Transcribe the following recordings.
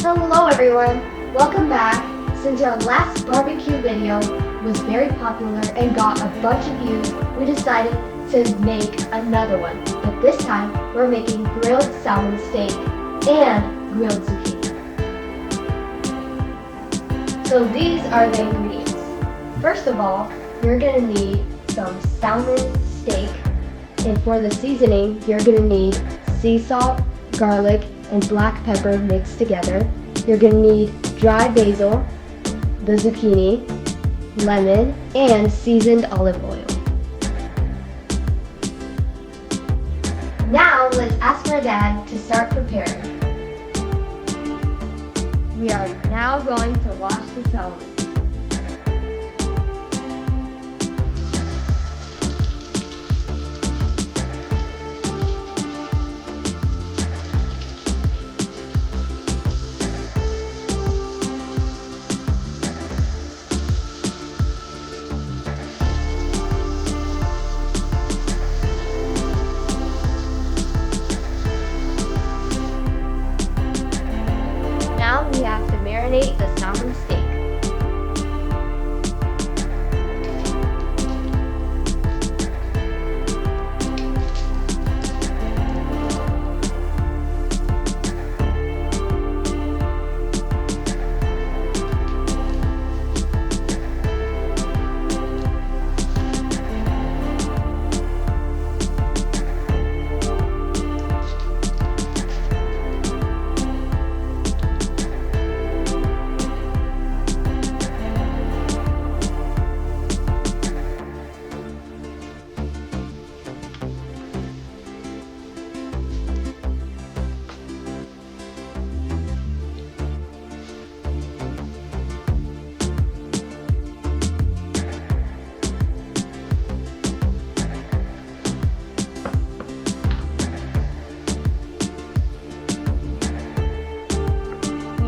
Hello everyone, welcome back. Since our last barbecue video was very popular and got a bunch of views, we decided to make another one. But this time, we're making grilled salmon steak and grilled zucchini. So these are the ingredients. First of all, you're going to need some salmon steak. And for the seasoning, you're going to need sea salt, garlic, and black pepper mixed together. You're going to need dry basil, the zucchini, lemon, and seasoned olive oil. Now let's ask our dad to start preparing. We are now going to wash the salmon. Now we have to marinate the salmon steak.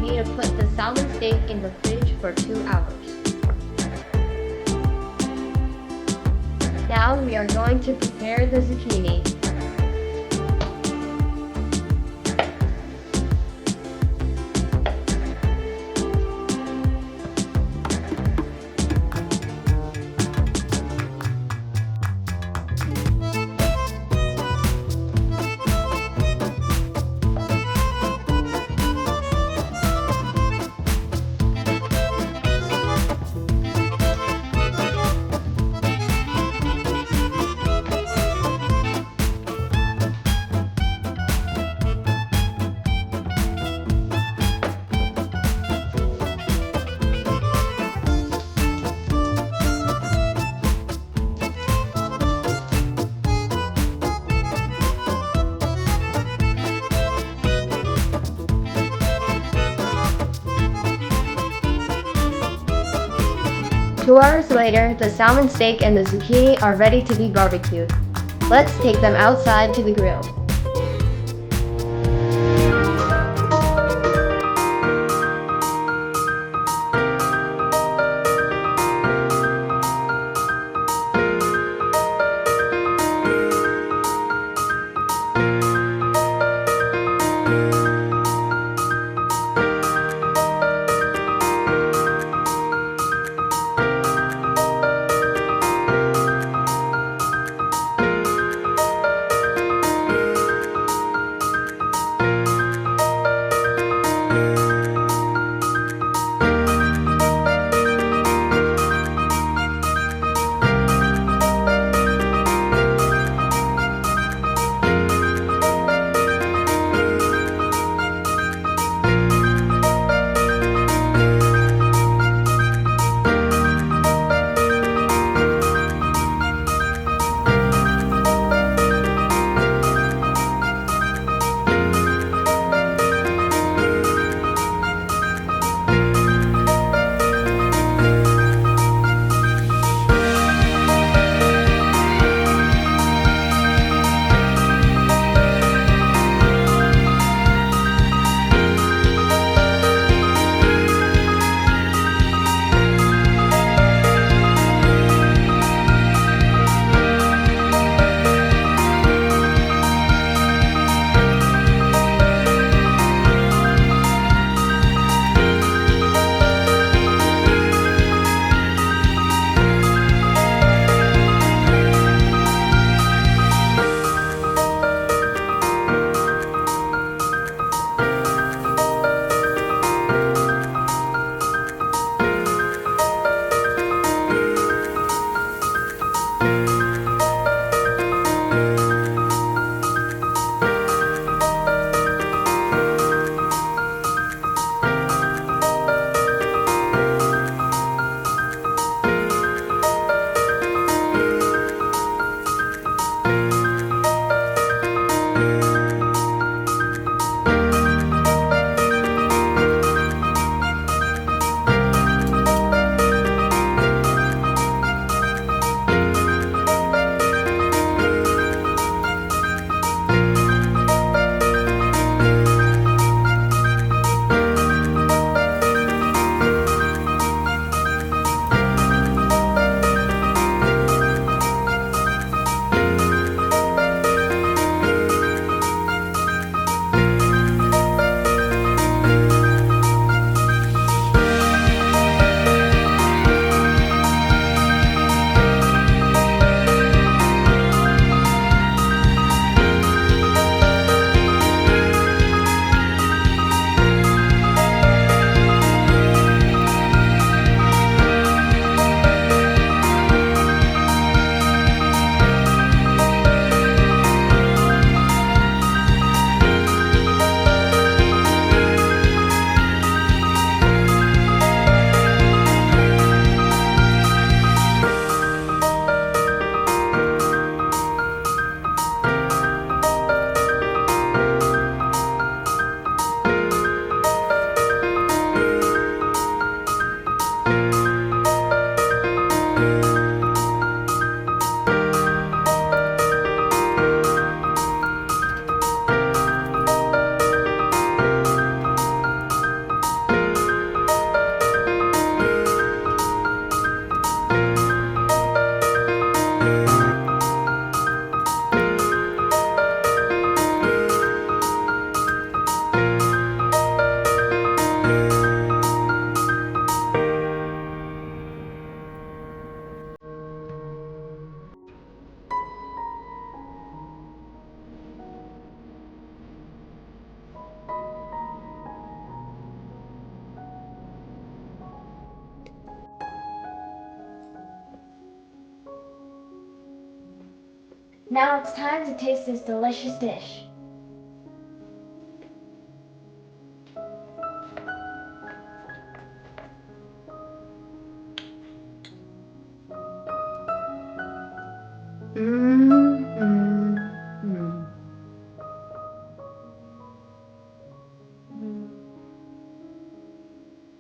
To put the salmon steak in the fridge for 2 hours. Now we are going to prepare the zucchini. Two hours later, the salmon steak and the zucchini are ready to be barbecued. Let's take them outside to the grill. Now it's time to taste this delicious dish.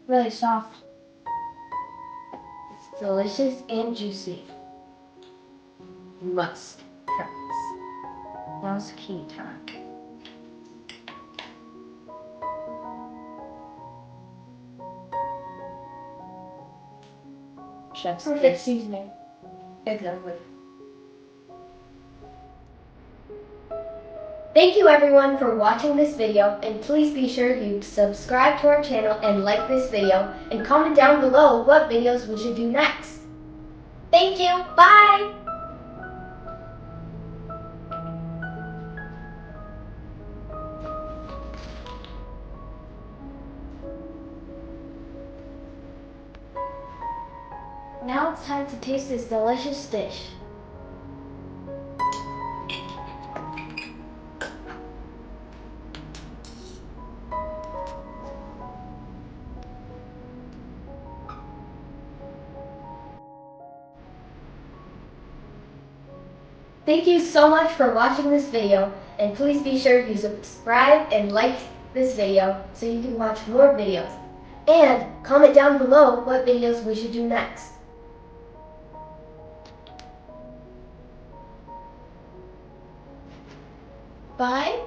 Really soft. It's delicious and juicy. Must try this. Now it's zucchini time. Chef's perfect seasoning. Exactly. Thank you everyone for watching this video, and please be sure you subscribe to our channel and like this video, and comment down below what videos we should do next. Thank you, bye! Now it's time to taste this delicious dish. Thank you so much for watching this video, and please be sure you subscribe and like this video so you can watch more videos. And comment down below what videos we should do next. Bye.